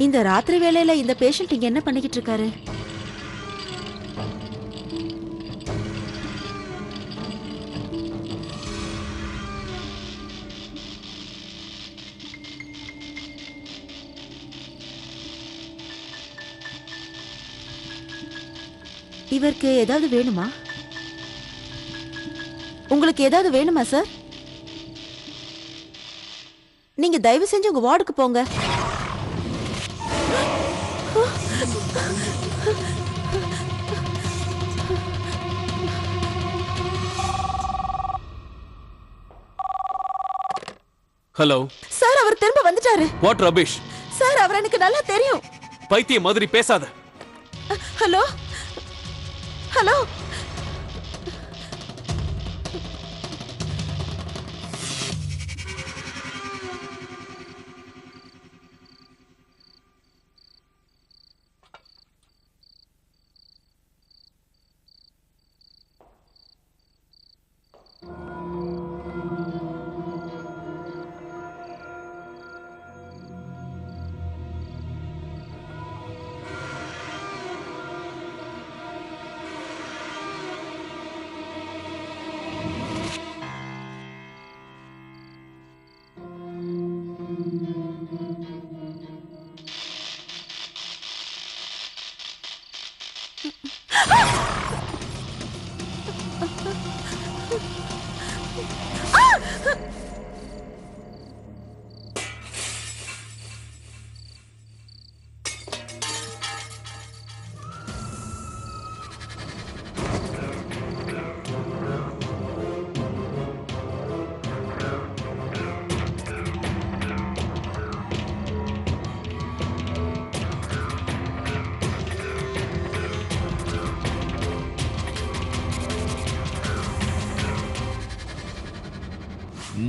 இந்த ராத்திரி வேளையில இந்த பேஷண்ட் இங்க என்ன பண்ணிக்கிட்டு இருக்காரு? இவருக்கு ஏதாவது வேணுமா? உங்களுக்கு ஏதாவது வேணுமா சார்? நீங்க தயவு செஞ்சு உங்க வார்டுக்கு போங்க. ஹலோ சார், அவர் திரும்ப வந்துட்டாரு. What rubbish? சார், அவர் எனக்கு நல்லா தெரியும். பைத்திய மாதிரி பேசாத. Hello hello.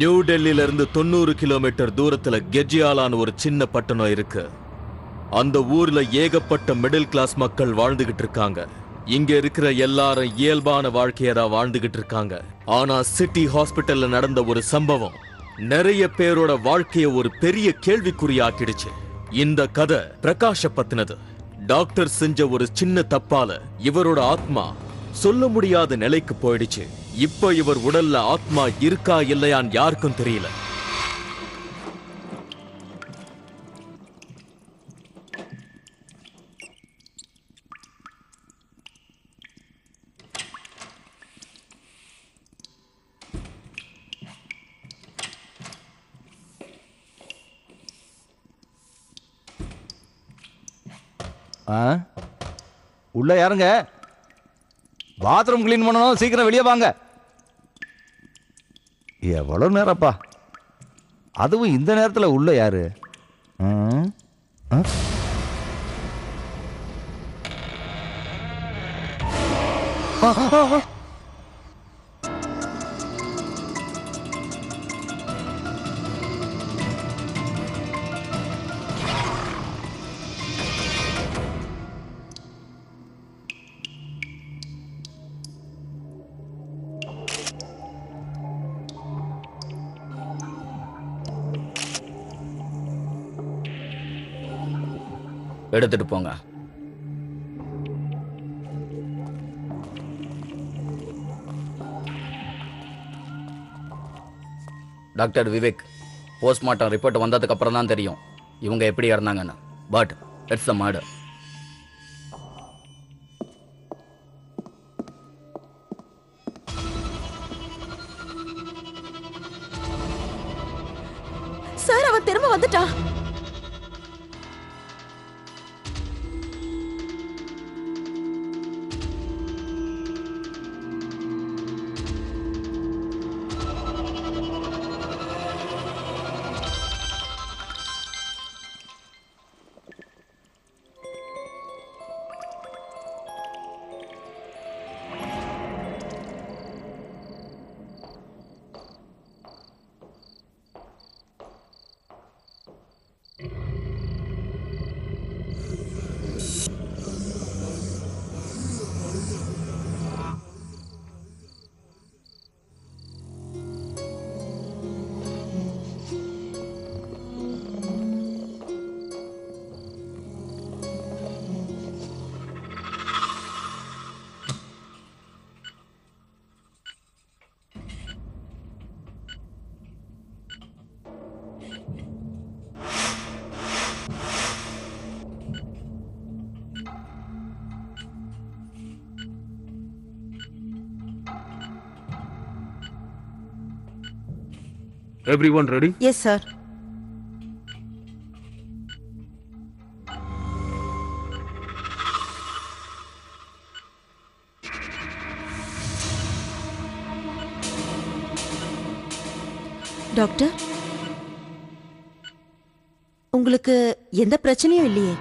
நியூ டெல்லியில இருந்து 90 கிலோமீட்டர் தூரத்துல கெஜியாலான்னு ஒரு சின்ன பட்டணம் இருக்கு. அந்த ஊர்ல ஏகப்பட்ட மிடில் கிளாஸ் மக்கள் வாழ்ந்துகிட்டு இருக்காங்க. இங்க இருக்கிற எல்லாரும் இயல்பான வாழ்க்கையரா வாழ்ந்துகிட்டு இருக்காங்க. ஆனா சிட்டி ஹாஸ்பிட்டல்ல நடந்த ஒரு சம்பவம் நிறைய பேரோட வாழ்க்கைய ஒரு பெரிய கேள்விக்குறியாக்கிடுச்சு. இந்த கதை பிரகாஷ பத்தினது. டாக்டர் செஞ்ச ஒரு சின்ன தப்பால இவரோட ஆத்மா சொல்ல முடியாத நிலைக்கு போயிடுச்சு. இப்ப இவர் உடல்ல ஆத்மா இருக்கா இல்லையான்னு யாருக்கும் தெரியல. உள்ள யாருங்க? பாத்ரூம் கிளீன் பண்ணணும், சீக்கிரம் வெளியே வாங்க. எவ்வளவு நேரப்பா, அதுவும் இந்த நேரத்தில் உள்ள யாரு? எடுத்துட்டு போங்க. டாக்டர் விவேக், போஸ்ட்மார்ட்டம் ரிப்போர்ட் வந்ததுக்கு அப்புறம் தான் தெரியும் இவங்க எப்படி இறந்தாங்கன்னு. But it's a murder. Sir, அவன் திரும்ப வந்துட்டான். Everyone ready? Yes sir. Doctor, உங்களுக்கு எந்த பிரச்சனையும் இல்லையே?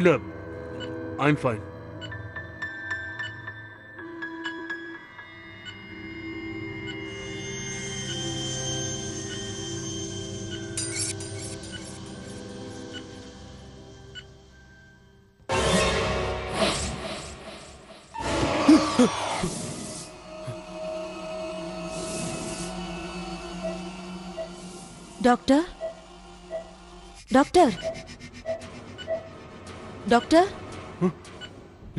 இல்ல, I'm fine. Doctor, doctor, doctor,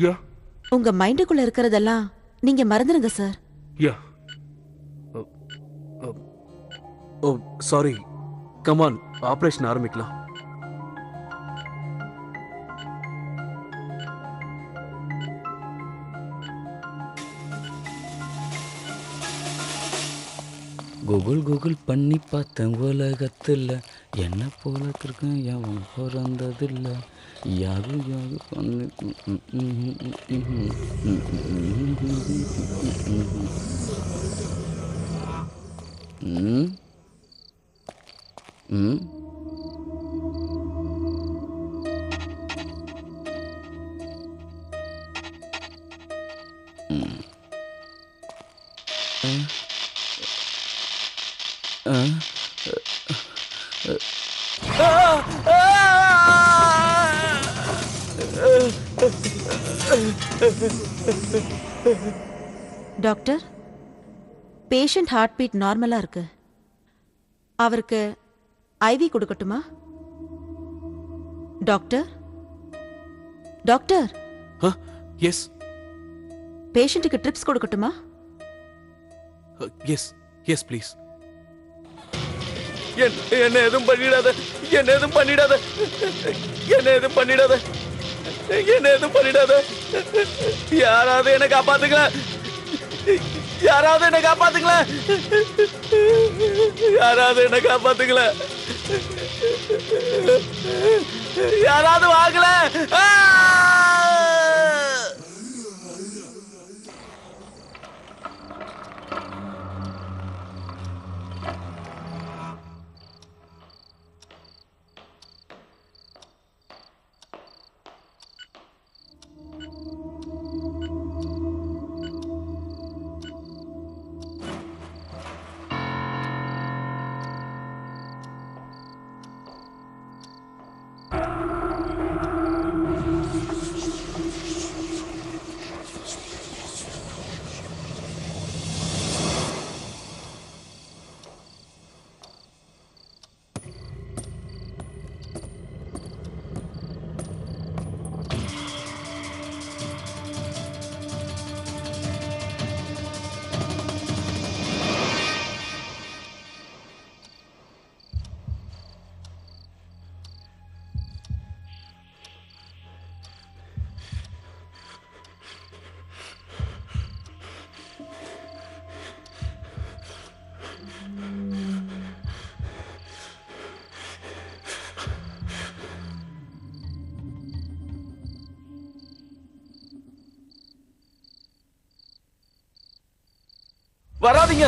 Yeah, உங்க மைண்டுக்குள்ள இருக்கிறதெல்லாம் நீங்க மறந்துடுங்க sir. yeah. Oh, sorry. Come on, operation ஆரம்பிக்கலாம். கூகுள் கூகுள் பண்ணி பார்த்தேன் உலகத்தில் என்ன போல இருக்கேன் எவன் பிறந்ததில்ல யாரு யாரு பண்ணி ம் ம் டாக்டர், பேஷண்ட் ஹார்ட் பீட் நார்மலா இருக்கு. அவருக்கு ஐவி கொடுக்கட்டுமா? டாக்டர், டாக்டர், எஸ், பேஷண்ட்டுக்கு ட்ரிப்ஸ் கொடுக்கட்டுமா? Yes, yes please. என்ன எதுவும் பண்ணிடாத, என்ன எதுவும் பண்ணிடாத, என்ன எதுவும் பண்ணிடாத, என்ன எதுவும் பண்ணிடாத. யாராவது என்ன காப்பாத்துங்களா, யாராவது என்ன காப்பாத்துங்களா, யாராவது என்ன காப்பாத்துங்களா, யாராவது வாங்கல. வராதீங்க.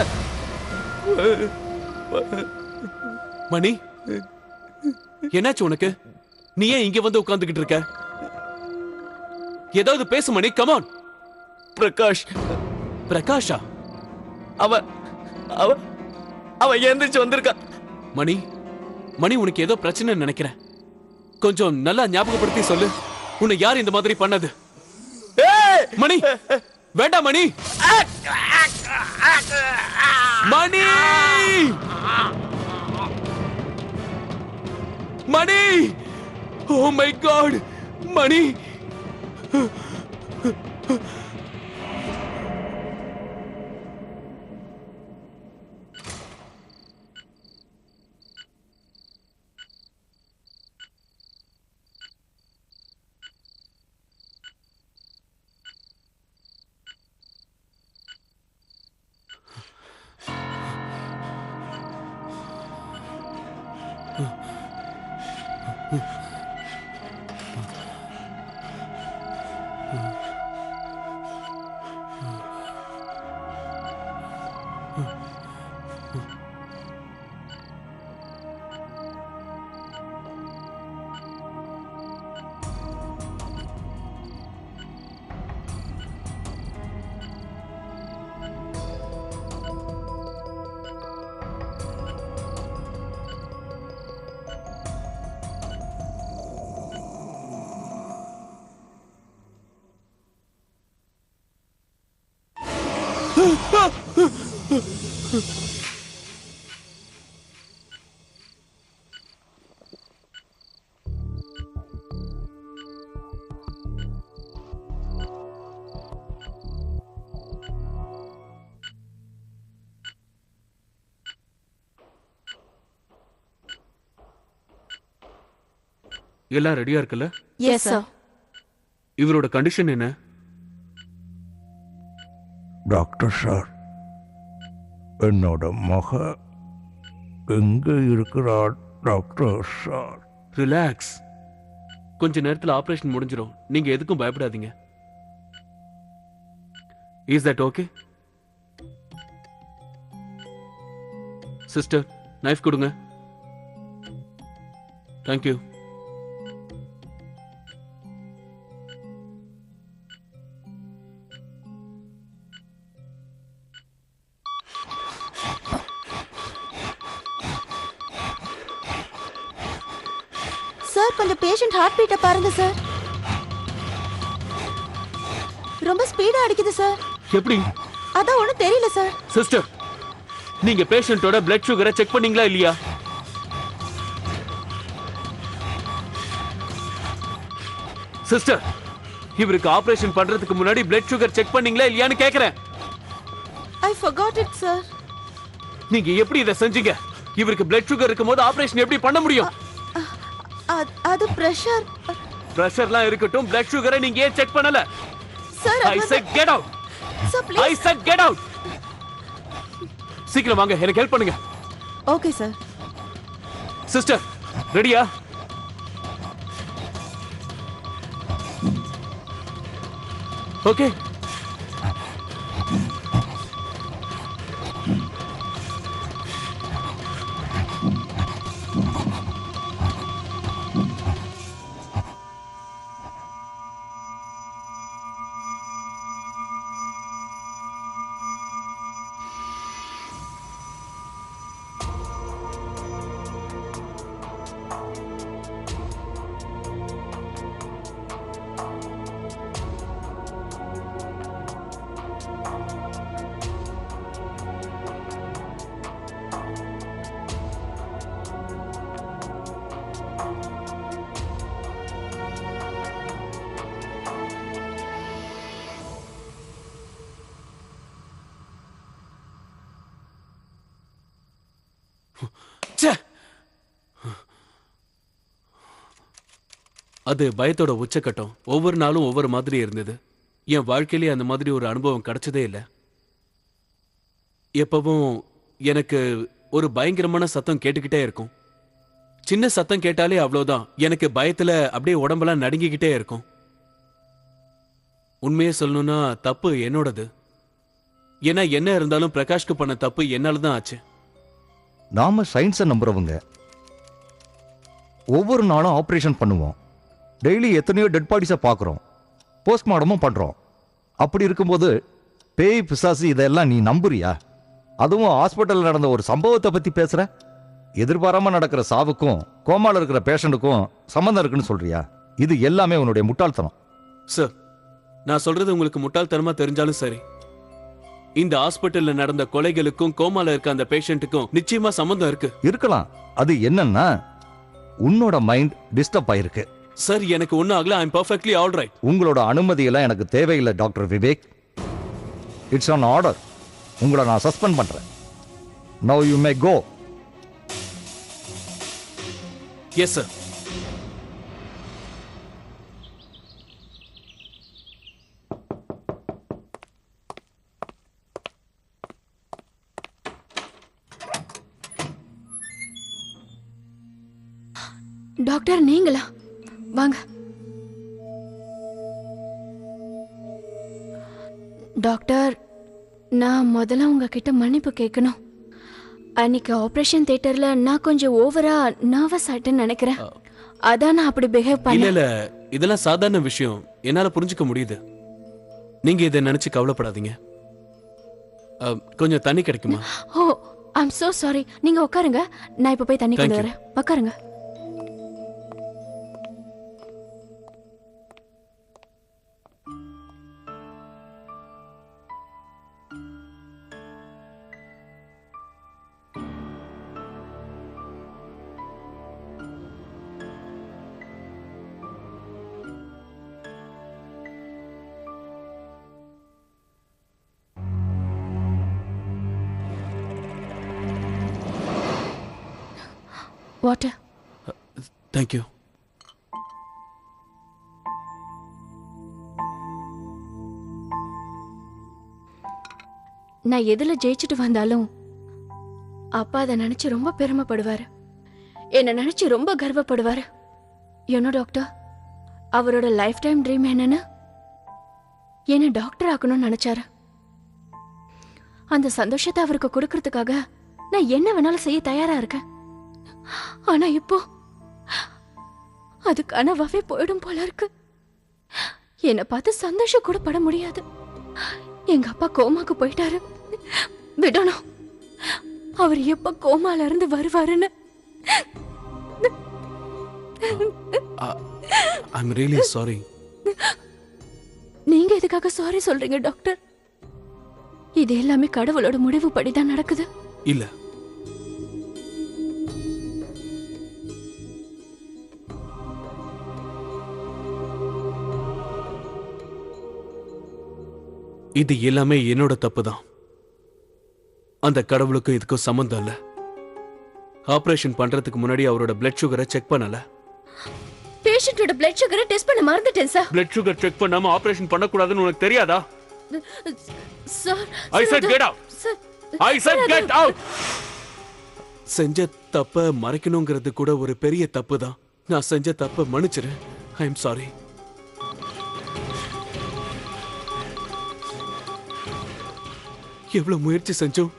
மணி, என்னாச்சு உனக்கு? நீ ஏன் இங்க வந்து உட்கார்ந்துகிட்டு இருக்க? ஏதாவது பேசு மணி, கமான். பிரகாஷ், பிரகாஷா? அவன் அவன் அவன் எந்திரிச்சு வந்திருக்கான். மணி, மணி, உனக்கு ஏதோ பிரச்சனை நினைக்கிறேன். கொஞ்சம் நல்லா ஞாபகப்படுத்தி சொல்லு, உன்னை யார் இந்த மாதிரி பண்ணது? மணி, வேண்டாம் மணி. மணி, மணி, ஓ மை காட், மணி. எல்லாம் ரெடியா இருக்குல்ல? Yes sir. இவரோட கண்டிஷன் என்ன? டாக்டர் சார், என்னோட மக எங்க இருக்கிறார் டாக்டர் சார்? ரிலாக்ஸ். கொஞ்ச நேரத்துல ஆபரேஷன் முடிஞ்சிடும். நீங்க எதுக்கும் பயப்படாதீங்க. Is that okay? Sister, knife கொடுங்க. தேங்க்யூ. சார், கொஞ்சம் பேஷண்ட் ஹார்ட் பீட்டை பாருங்க சார். ரொம்ப ஸ்பீடா அடிக்குது சார். எப்படி? அதான் ஒண்ணும் தெரியல சார். சிஸ்டர், நீங்க பேஷண்டோட பிளட் சுகரை செக் பண்ணீங்களா இல்லையா? சிஸ்டர், இவருக்கு ஆபரேஷன் பண்றதுக்கு முன்னாடி பிளட் சுகர் செக் பண்ணீங்களா இல்லையான்னு கேக்குறேன். I forgot it sir. நீங்க எப்படி இதை செஞ்சீங்க? இவருக்கு பிளட் சுகர் இருக்கும்போது ஆபரேஷன் எப்படி பண்ண முடியும்? அது பிரஷர். பிரஷர்லாம் இருக்கட்டும், பிளட் சுகரை நீங்க ஏன் செக் பண்ணல? Sir, I said get out. Sir I please. said get out. சீக்கிரம் வாங்க, எனக்கு ஹெல்ப் பண்ணுங்க. Okay sir. சிஸ்டர், ரெடியா? ஓகே. அது பயத்தோட உச்சக்கட்டம். ஒவ்வொரு நாளும் ஒவ்வொரு மாதிரி இருந்தது. என் வாழ்க்கையிலே அந்த மாதிரி ஒரு அனுபவம் கிடைச்சதே இல்லை. எப்பவும் எனக்கு ஒரு பயங்கரமான சத்தம் கேட்டுக்கிட்டே இருக்கும். சின்ன சத்தம் கேட்டாலே அவ்வளவுதான், எனக்கு பயத்துல அப்படியே உடம்பெல்லாம் நடுங்கிக்கிட்டே இருக்கும். உண்மையே சொல்லணும்னா தப்பு என்னோடது. ஏன்னா என்ன இருந்தாலும் பிரகாஷ்க்கு பண்ண தப்பு என்னாலதான் ஆச்சு. நாம சயின்ஸை நம்புறவங்க ஒவ்வொரு நாளும் ஆப்ரேஷன் பண்ணுவோம். டெய்லி எத்தனையோ டெட் பாடிஸை பார்க்குறோம், போஸ்ட்மார்ட்டமும் பண்ணுறோம். அப்படி இருக்கும்போது பேய் பிசாசு இதெல்லாம் நீ நம்புறியா? அதுவும் ஹாஸ்பிட்டலில் நடந்த ஒரு சம்பவத்தை பற்றி பேசுகிற. எதிர்பாராமல் நடக்கிற சாவுக்கும் கோமாவில் இருக்கிற பேஷண்ட்டுக்கும் சம்மந்தம் இருக்குன்னு சொல்றியா? இது எல்லாமே உன்னுடைய முட்டாள்தனம். சார், நான் சொல்றது உங்களுக்கு முட்டாள்தனமா தெரிஞ்சாலும் சரி, இந்த ஹாஸ்பிட்டல்ல நடந்த கொலைகளுக்கும் கோமால இருக்க அந்த பேஷண்ட்டுக்கும் நிச்சயமா சம்பந்தம் இருக்கு. இருக்கலாம். அது என்னன்னா உன்னோட மைண்ட் டிஸ்டர்ப் ஆயிருக்கு. சார், எனக்கு ஒன்னும் ஆகல. I am perfectly all right. உங்களோட அனுமதியெல்லாம் எனக்கு தேவையில்லை doctor Vivek. It's an order. உங்களை நான் சஸ்பெண்ட் பண்றேன். Now you may go. Yes sir. Doctor நீங்களா? வாங்க. டாக்டர், நான் முதல்ல உங்ககிட்ட மன்னிப்பு கேட்கணும். அன்னைக்கு ஆபரேஷன் தியேட்டர்ல நான் கொஞ்சம் ஓவரா நர்வஸ் ஆயிட்டேன்னு நினைக்கிறேன். அதான் நான் அப்படி பிஹேவ் இல்ல பண்ணேன். இல்ல இதெல்லாம் சாதாரண விஷயம், என்னால புரிஞ்சுக்க முடியுது. நீங்க இதை நினைச்சு கவலைப்படாதீங்க. கொஞ்சம் தண்ணி கிடைக்குமா? ஓ, ஐம் so சாரி. நீங்க உட்காருங்க, நான் இப்ப போய் தண்ணி கொண்டு Thank you. வரேன். உட்காருங்க. வாட்டர். தேங்க்யூ. நான் எதுல ஜெயிச்சுட்டு வந்தாலும் அப்பா அதை நினைச்சு ரொம்ப பெருமைப்படுவாரு. என்ன நினைச்சு ரொம்ப கர்வப்படுவாரு. ஏன்னா டாக்டர், அவரோட லைஃப் டைம் ட்ரீம் என்னன்னு என்ன டாக்டர் ஆக்கணும்னு நினைச்சாரு. அந்த சந்தோஷத்தை அவருக்கு கொடுக்கறதுக்காக நான் என்ன வேணாலும் செய்ய தயாரா இருக்கேன். ஆனா இப்போ அது கனவாவே போயிடும் போல இருக்கு. என்னை பார்த்து சந்தோஷம் கூட பட முடியாது. எங்க அப்பா கோமாக்கு போயிட்டாரு. விடணும். அவர் எப்ப கோமால இருந்து வருவாருன்னு. I'm really sorry. நீங்க எதுக்காக சாரி சொல்றீங்க டாக்டர்? இது எல்லாமே கடவுளோட முடிவு படிதான் நடக்குது. இல்ல, இது எல்லாமே என்னோட தப்பு தான். அந்த கடவுளுக்கும் இதுக்கும் சம்பந்தம் இல்ல. ஆபரேஷன் பண்றதுக்கு முன்னாடி அவரோட பிளட் சுகரை செக் பண்ணல. பேஷண்டோட பிளட் சுகரை டெஸ்ட் பண்ண மறந்துட்டேன் சார். பிளட் சுகர் செக் பண்ணாம ஆபரேஷன் பண்ணக்கூடாதுன்னு உனக்கு தெரியாதா? Sir, I said get out. Sir, I said get out. செஞ்ச தப்ப மறைக்கணுங்கிறது கூட ஒரு பெரிய தப்பு தான். நான் செஞ்ச தப்ப மன்னிச்சிரு. I am sorry. எவ்வளவு முயற்சி செஞ்சோம்,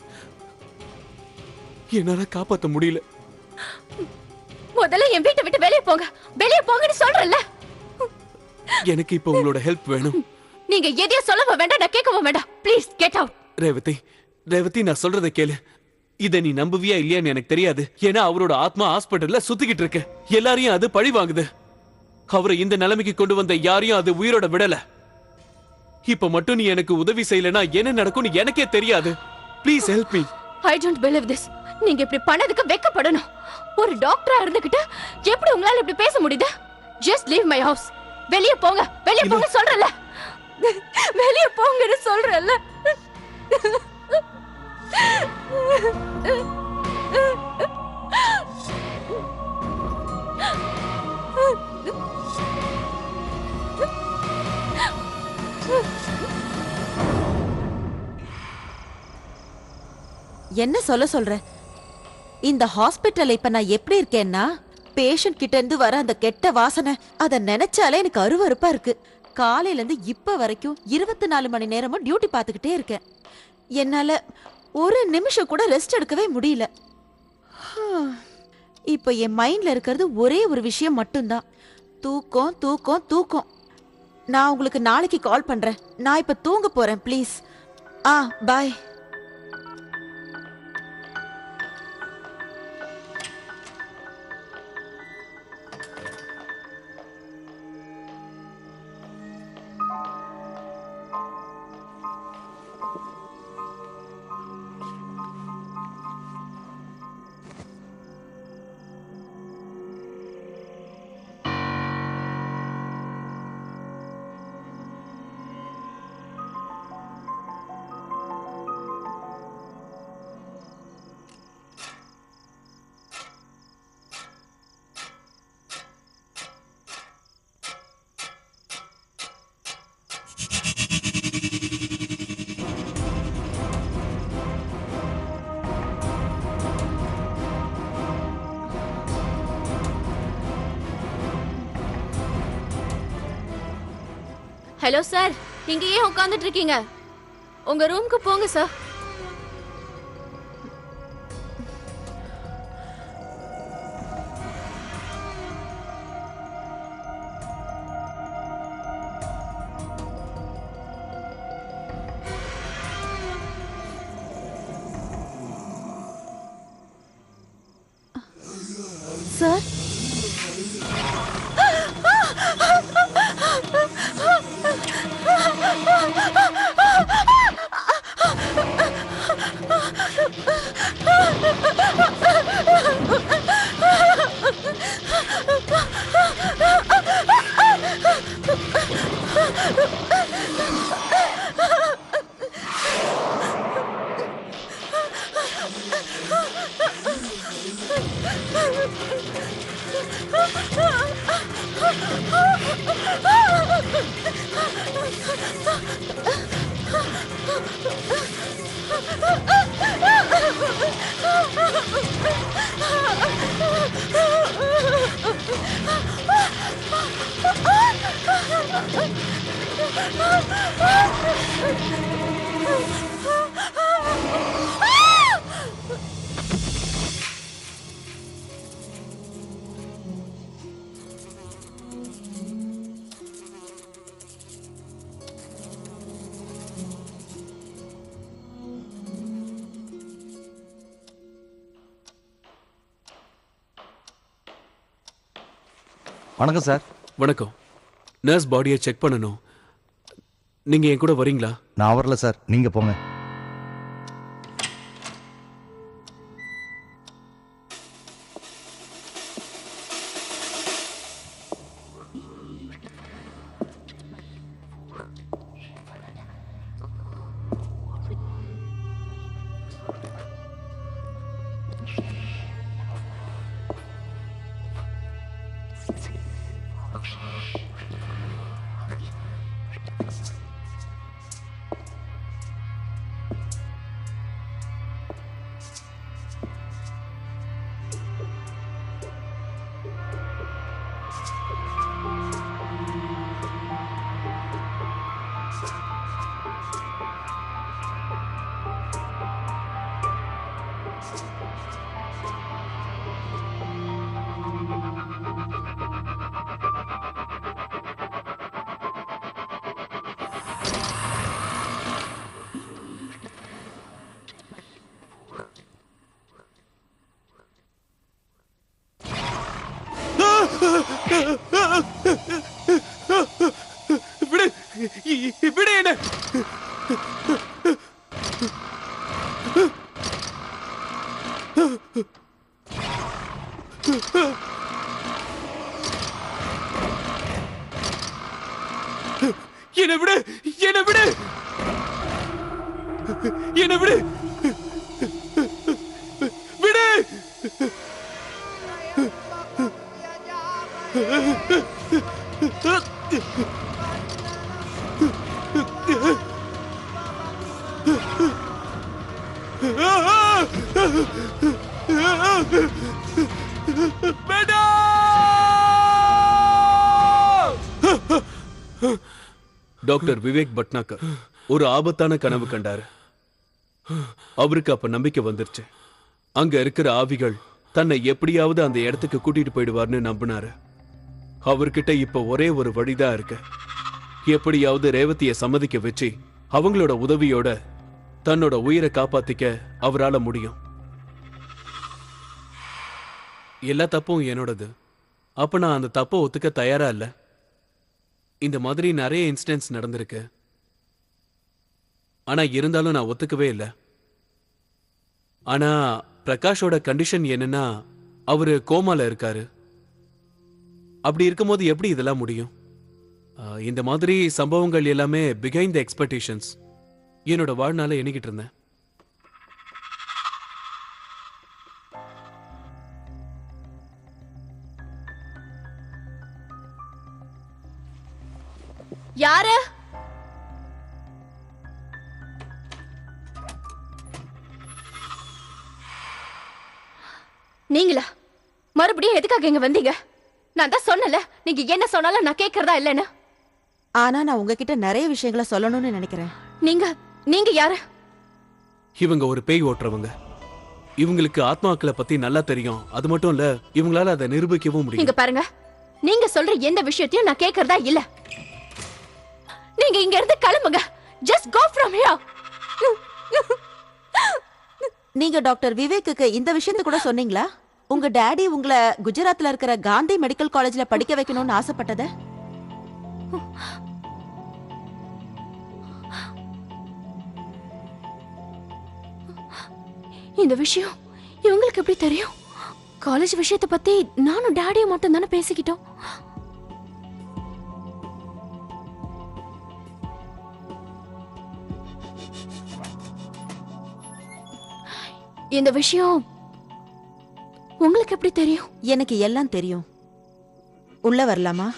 என்னால காப்பாத்த முடியல. முதல்ல என் வீட்டை விட்டு வெளியே போங்க. வெளியே போங்கன்னு சொல்றேன்ல. எனக்கு இப்ப உங்களோட ஹெல்ப் வேணும். நீங்க எதையும் சொல்லவும் வேண்டாம், நான் கேட்கவும் வேண்டாம். Please get out. Revathi, Revathi, நான் சொல்றதை கேளு. இத நீ நம்புவியா இல்லையான்னு எனக்கு தெரியாது. ஏன்னா அவரோட ஆத்மா ஹாஸ்பிடல்ல சுத்திக்கிட்டு இருக்கு. எல்லாரையும் அது பழி வாங்குது. அவரை இந்த நிலைமைக்கு கொண்டு வந்த யாரையும் அது உயிரோட விடல. இப்ப மட்டும் நீ எனக்கு உதவி செய்யலனா என்ன நடக்கும்னு எனக்கே தெரியாது. Please help me. I don't believe this. நீங்க இப்படி பண்ணதுக்கு வெட்கப்படணும். ஒரு டாக்டரா இருந்துகிட்டு எப்படி உங்களால இப்படி பேச முடியுது? Just leave my house. வெளியே போங்க. வெளியே போங்க சொல்றேன்ல. வெளியே போங்கன்னு சொல்றேன்ல. என்ன சொல்ற? இந்த ஹாஸ்பிட்டல் இப்ப நான் எப்படி இருக்கேன்னா, பேஷண்ட் கிட்ட இருந்து வர அந்த கெட்ட வாசனை அத நினைச்சாலே எனக்கு அருவருப்பா இருக்கு. காலையில இருந்து இப்ப வரைக்கும் 24 மணி நேரமும் டியூட்டி பார்த்துக்கிட்டே இருக்கேன். என்னால ஒரு நிமிஷம் கூட ரெஸ்ட் எடுக்கவே முடியல. இப்ப என் மைண்ட்ல இருக்கிறது ஒரே ஒரு விஷயம் மட்டும்தான். தூக்கம் தூக்கம் தூக்கம். நான் உங்களுக்கு நாளைக்கு கால் பண்றேன். நான் இப்ப தூங்க போறேன். ப்ளீஸ். பாய். ஹலோ சார், இங்கேயே உட்காந்துட்டு இருக்கீங்க? உங்க ரூமுக்கு போங்க சார். சார், வணக்கம் சார். வணக்கம். நர்ஸ் பாடியை செக் பண்ணணும். நீங்க என் கூட வரீங்களா? நான் வரல சார், நீங்க போங்க. விடு, விடு என்ன. என்ன விடு, என்ன விடு, என்ன விடு, விடு. டாக்டர் விவேக் பட்னாகர் ஒரு ஆபத்தான கனவு கண்டாரு. அவருக்கு அப்ப நம்பிக்கை வந்துருச்சு. அங்க இருக்கிற ஆவிகள் தன்னை எப்படியாவது அந்த இடத்துக்கு கூட்டிட்டு போயிடுவார்னு நம்பினாரு. அவர்கிட்ட இப்ப ஒரே ஒரு வழிதான் இருக்கு. எப்படியாவது ரேவதியை சம்மதிக்க வச்சு அவங்களோட உதவியோட தன்னோட உயிரை காப்பாத்திக்க அவரால முடியும். எல்லா தப்பும் என்னோடது. அப்ப நான் அந்த தப்பை ஒத்துக்க தயாரா இல்ல. இந்த மாதிரி நிறைய இன்சிடென்ட்ஸ் நடந்திருக்கு. ஆனா இருந்தாலும் நான் ஒத்துக்கவே இல்லை. ஆனா பிரகாஷோட கண்டிஷன் என்னன்னா, அவரு கோமால இருக்காரு. அப்படி இருக்கும்போது எப்படி இதெல்லாம் முடியும்? இந்த மாதிரி சம்பவங்கள் எல்லாமே பிஹைண்ட் த எக்ஸ்பெக்டேஷன்ஸ். என்னோட வாழ்நாள எண்ணிக்கிட்டு இருந்தேன். யாரு? நீங்களா? மறுபடியும் எதுக்காக இங்க வந்தீங்க? நான் தான் சொன்னல, நீங்க என்ன சொன்னாலும் நான் கேட்கறதா இல்லைன்னு. ஆனா நான் உங்ககிட்ட நிறைய விஷயங்களை சொல்லணும்னு நினைக்கிறேன். நீங்க யாரு? இவங்க ஒரு பேய் ஓட்டுறவங்க. இவங்களுக்கு ஆத்மாக்களை பத்தி நல்லா தெரியும். அது மட்டும் இல்ல, இவங்களால அதை நிரூபிக்கவும் முடியும். இங்க பாருங்க, நீங்க சொல்ற எந்த விஷயத்தையும் நான் கேக்குறதா இல்ல. நீங்க இங்க இருந்து கிளம்புங்க. Just go from here. நீங்க டாக்டர் விவேக்குக்கு இந்த விஷயத்தை கூட சொன்னீங்களா? உங்க டாடி உங்களை குஜராத்ல இருக்கிற காந்தி மெடிக்கல் காலேஜ்ல படிக்க வைக்கணும்னு ஆசைப்பட்டத? இந்த விஷயம் இவங்களுக்கு எப்படி தெரியும்? காலேஜ் விஷயத்தை பத்தி நானும் டாடியும் மட்டும் தானே பேசிக்கிட்டோம். இந்த விஷயம் உங்களுக்கு எப்படி தெரியும்? எனக்கு எல்லாம் தெரியும். உள்ள வரலாமா?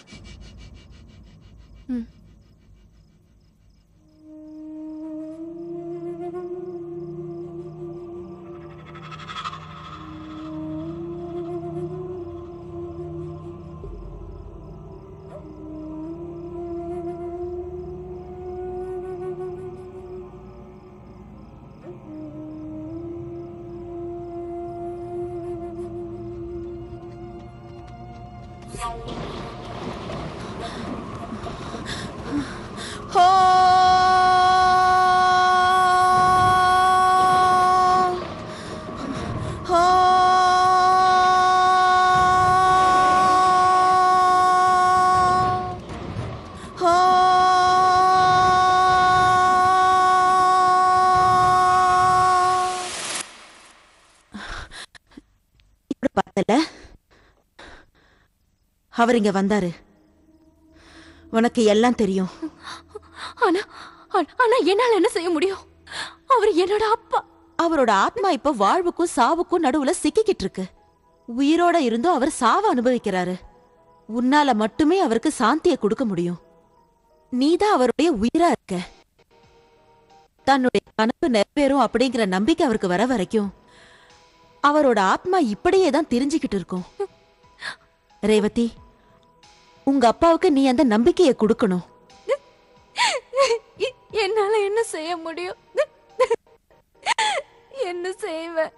ஹோ ஹோ ஹோ இப்படி பார்த்தல, அவர் இங்க வந்தாரு. உனக்கு எல்லாம் தெரியும். ஆனா ஆனா என்னால என்ன செய்ய முடியும்? அவர் என்னோட அப்பா. அவரோட ஆத்மா இப்ப வாழ்வுக்கும் சாவுக்கும் நடுவுல சிக்கிக்கிட்டு இருக்கு. உயிரோட இருந்தும் அவர் சாவ அனுபவிக்கிறாரு. உன்னால மட்டுமே அவருக்கு சாந்தியை கொடுக்க முடியும். நீதான் அவருடைய உயிரா இருக்க. தன்னுடைய கனவு நிறைவேறும் அப்படிங்கிற நம்பிக்கை அவருக்கு வர வரைக்கும் அவரோட ஆத்மா இப்படியே தான் தெரிஞ்சுக்கிட்டு இருக்கும். ரேவதி, உங்க அப்பாவுக்கு நீ அந்த நம்பிக்கையை கொடுக்கணும். என்னால என்ன செய்ய முடியும்? என்ன செய்வேன்?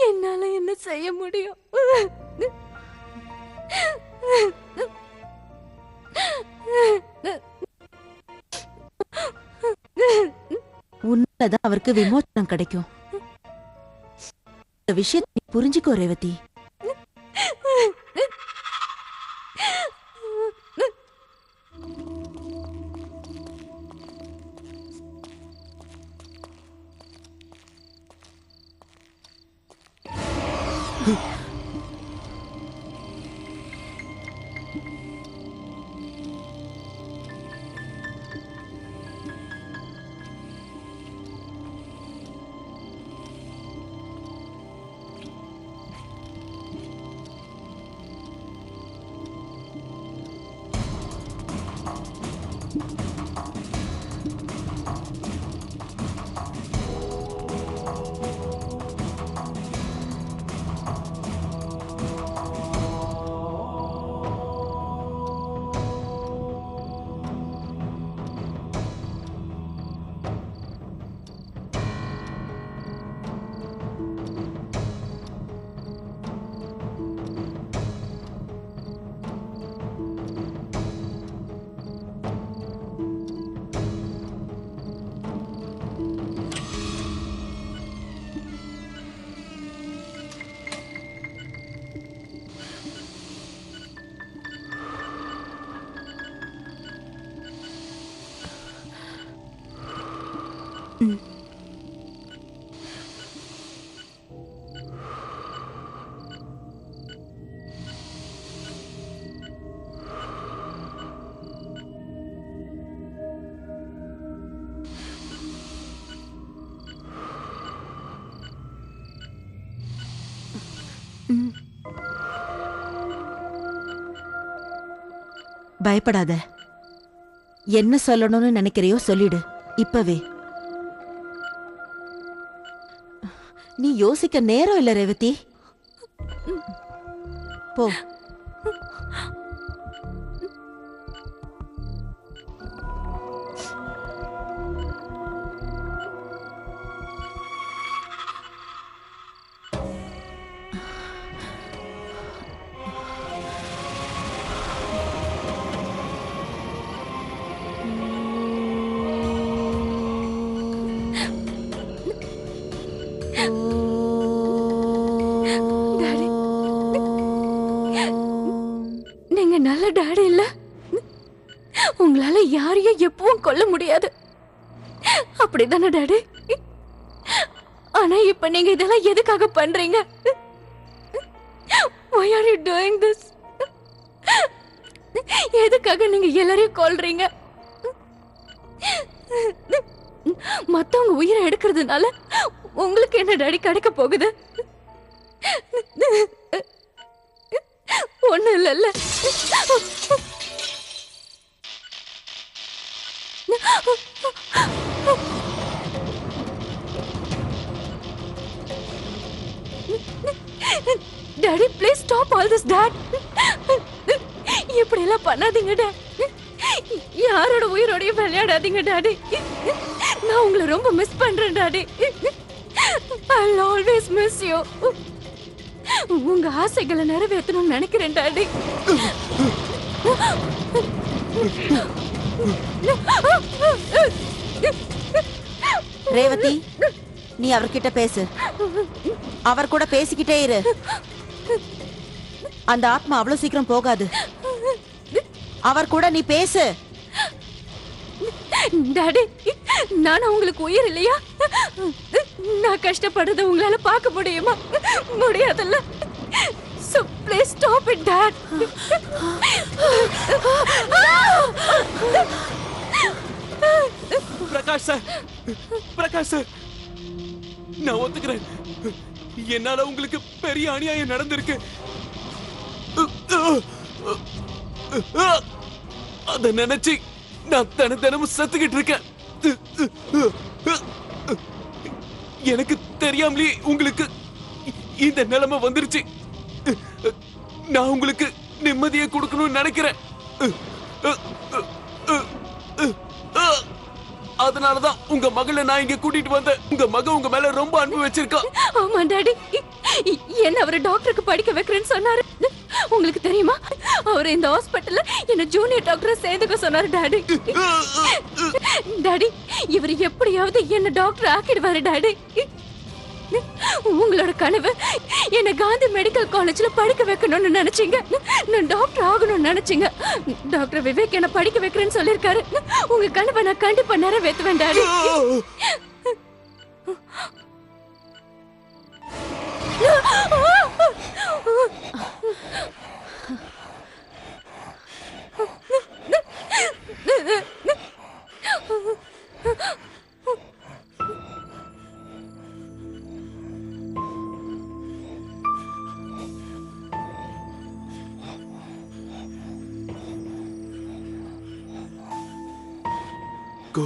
என்னால என்ன செய்ய முடியும்? உன்னாலதான் அவருக்கு விமோசனம் கிடைக்கும். இந்த விஷயத்தை நீ புரிஞ்சுக்கோ ரேவதி. பயப்படாத. என்ன சொல்லணும்னு நினைக்கிறியோ சொல்லிடு இப்பவே. நீ யோசிக்க நேரம் இல்ல ரேவதி. போ. உங்களால யாரையும் எப்பவும் கொல்ல முடியாது, அப்படிதானே டாடி? ஆனா இப்ப நீங்க இதெல்லாம் எதுக்காக பண்றீங்க? Why are you doing this? எதுக்காக நீங்க எல்லாரையும் கொல்றீங்க? மத்தவங்க உயிரை எடுக்கிறதுனால உங்களுக்கு என்ன டாடி கிடைக்க போகுது? ஒண்ணு இல்ல. Daddy please stop all this dot. இப்படி எல்லாம் பண்ணாதீங்க டாட். யாரோட உயிரோடையும் விளையாடாதீங்க டாடி. நான் உங்களை ரொம்ப மிஸ் பண்றேன் daddy. I'll always miss you. உங்க ஆசைகளை நிறைவேற்றணும்னு நினைக்கிறேன் டாடி. ரேவதி, நீ அவர்கிட்ட பேசு. அவர் கூட பேசிக்கிட்டே இரு. அந்த ஆத்மா அவ்வளவு சீக்கிரம் போகாது. அவர் கூட நீ பேசு. டாடி, நான் உங்களுக்கு உயிர் இல்லையா? நான் கஷ்டப்படுறத உங்களால பார்க்க முடியுமா? முடியாதுல்ல. So please stop it, Dad. Prakash sir, Prakash sir, நான் ஒத்துக்கிறேன். என்னால உங்களுக்கு பெரிய அநியாயம் நடந்திருக்கு. அத நினைச்சு நான் தினமும் செத்துக்கிட்டு இருக்கேன். எனக்கு தெரியாமலே உங்களுக்கு இந்த நிலைமை வந்துருச்சு. நான் உங்களுக்கு நிம்மதியை கொடுக்கணும்னு நினைக்கிறேன். அதனாலதான் உங்க மகளை நான் இங்க கூட்டிட்டு வந்தேன். உங்க மக உங்க மேல ரொம்ப அன்பு வச்சிருக்கா. ஆமா டாடி, என்ன அவரு டாக்டருக்கு படிக்க வைக்கிறேன்னு சொன்னாரு. உங்களுக்கு தெரியுமா, அவரு இந்த ஹாஸ்பிட்டல்ல என்ன ஜூனியர் டாக்டரா சேர்ந்துக்க சொன்னாரு டாடி. டாடி, இவர் எப்படியாவது என்ன டாக்டர் ஆக்கிடுவாரு டாடி. உங்களோட கனவு என்ன காந்தி மெடிக்கல் காலேஜ்ல படிக்க வைக்கணும்னு நினைச்சீங்க. நான் டாக்டர் ஆகணும்னு நினைச்சீங்க. டாக்டர் விவேக் என்ன படிக்க வைக்கிறேன்னு சொல்லிருக்காரு. உங்க கனவை நான் கண்டிப்பா நிறைவேற்றுவேன் daddy. Go.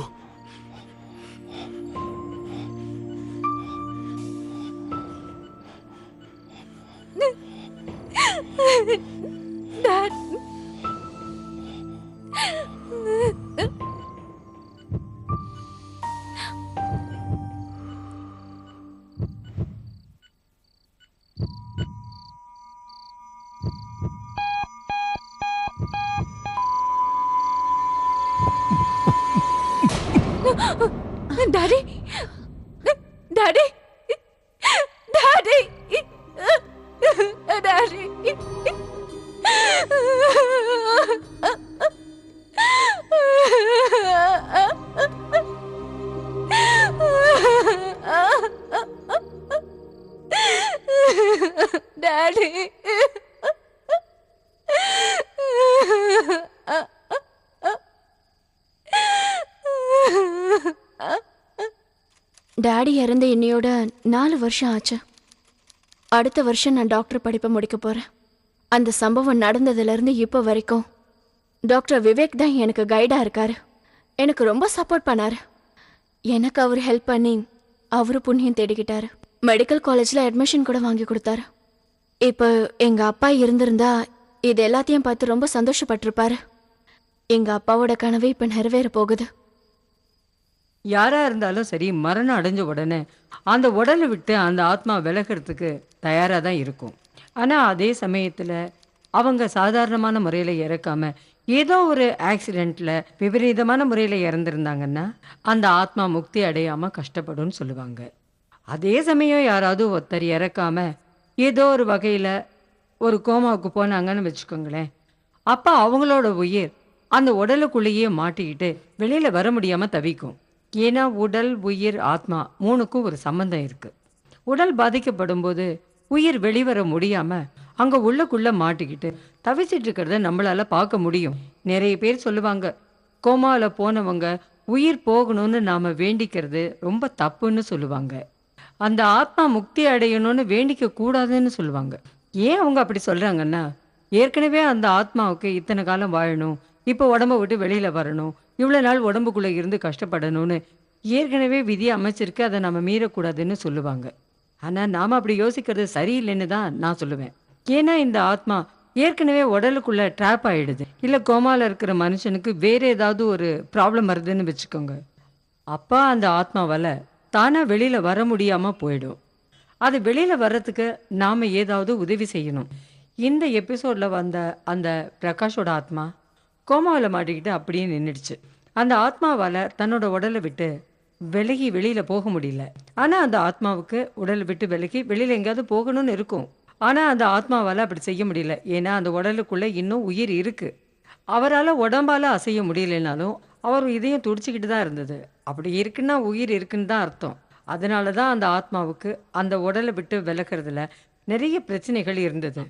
Dad. Daddy. Daddy. Daddy. Daddy. Daddy. Daddy இறந்த இன்னையோட 4 வருஷம் ஆச்சு. அடுத்த வருஷம் நான் டாக்டர் படிப்பை முடிக்க போறேன். அந்த சம்பவம் நடந்ததுலேருந்து இப்போ வரைக்கும் டாக்டர் விவேக் தான் எனக்கு கைடாக இருக்காரு. எனக்கு ரொம்ப சப்போர்ட் பண்ணாரு. எனக்கு அவர் ஹெல்ப் பண்ணி அவரு புண்ணியம் தேடிக்கிட்டாரு. மெடிக்கல் காலேஜில் அட்மிஷன் கூட வாங்கி கொடுத்தாரு. இப்போ எங்கள் அப்பா இருந்திருந்தா இது எல்லாத்தையும் பார்த்து ரொம்ப சந்தோஷப்பட்டிருப்பாரு. எங்கள் அப்பாவோட கனவு இப்போ நிறைவேற போகுது. யாரா இருந்தாலும் சரி, மரணம் அடைஞ்ச உடனே அந்த உடலை விட்டு அந்த ஆத்மா விலகிறதுக்கு தயாராக தான் இருக்கும். ஆனால் அதே சமயத்தில் அவங்க சாதாரணமான முறையில் இறக்காம ஏதோ ஒரு ஆக்சிடெண்ட்டில் விபரீதமான முறையில் இறந்துருந்தாங்கன்னா அந்த ஆத்மா முக்தி அடையாமல் கஷ்டப்படும்னு சொல்லுவாங்க. அதே சமயம் யாராவது ஒருத்தர் இறக்காம ஏதோ ஒரு வகையில் ஒரு கோமாவுக்கு போனாங்கன்னு வச்சுக்கோங்களேன், அப்போ அவங்களோட உயிர் அந்த உடலுக்குள்ளேயே மாட்டிக்கிட்டு வெளியில வர முடியாம தவிக்கும். ஏன்னா உடல், உயிர், ஆத்மா மூணுக்கும் ஒரு சம்பந்தம் இருக்கு. உடல் பாதிக்கப்படும் போது உயிர் வெளிவர முடியாம அங்க உள்ளுக்குள்ள மாட்டிக்கிட்டு தவிச்சிட்டு இருக்கிறத நம்மளால பார்க்க முடியும். நிறைய பேர் சொல்லுவாங்க, கோமால போனவங்க உயிர் போகணும்னு நாம வேண்டிக்கிறது ரொம்ப தப்புன்னு சொல்லுவாங்க. அந்த ஆத்மா முக்தி அடையணும்னு வேண்டிக்க கூடாதுன்னு சொல்லுவாங்க. ஏன் அவங்க அப்படி சொல்றாங்கன்னா, ஏற்கனவே அந்த ஆத்மாவுக்கு இத்தனை காலம் வாழணும், இப்போ உடம்ப விட்டு வெளியில வரணும், இவ்வளவு நாள் உடம்புக்குள்ள இருந்து கஷ்டப்படணும்னு ஏற்கனவே விதி அமைச்சிருக்கு, அதை நம்ம மீறக்கூடாதுன்னு சொல்லுவாங்க. ஆனா நாம அப்படி யோசிக்கிறது சரியில்லைன்னு தான் நான் சொல்லுவேன். ஏன்னா இந்த ஆத்மா ஏற்கனவே உடலுக்குள்ள ட்ராப் ஆயிடுது. இல்ல கோமால இருக்கிற மனுஷனுக்கு வேற ஏதாவது ஒரு ப்ராப்ளம் வருதுன்னு வச்சுக்கோங்க, அப்பா அந்த ஆத்மாவால தானா வெளியில வர முடியாம போயிடும். அது வெளியில வர்றதுக்கு நாம ஏதாவது உதவி செய்யணும். இந்த எபிசோட்ல வந்த அந்த பிரகாஷோட ஆத்மா கோமாவில் மாட்டிக்கிட்டு அப்படியே நின்றுடுச்சு. அந்த ஆத்மாவால தன்னோட உடலை விட்டு விலகி வெளியில போக முடியல. ஆனா அந்த ஆத்மாவுக்கு உடலை விட்டு விலகி வெளியில எங்கேயாவது போகணும்னு இருக்கும். ஆனா அந்த ஆத்மாவால அப்படி செய்ய முடியல. ஏன்னா அந்த உடலுக்குள்ள இன்னும் உயிர் இருக்கு. அவரால் உடம்பால அசைய முடியலைனாலும் அவர் இதயம் துடிச்சுக்கிட்டு தான் இருந்தது. அப்படி இருக்குன்னா உயிர் இருக்குன்னு தான் அர்த்தம். அதனால தான் அந்த ஆத்மாவுக்கு அந்த உடலை விட்டு விலகிறதுல நிறைய பிரச்சனைகள் இருந்தது.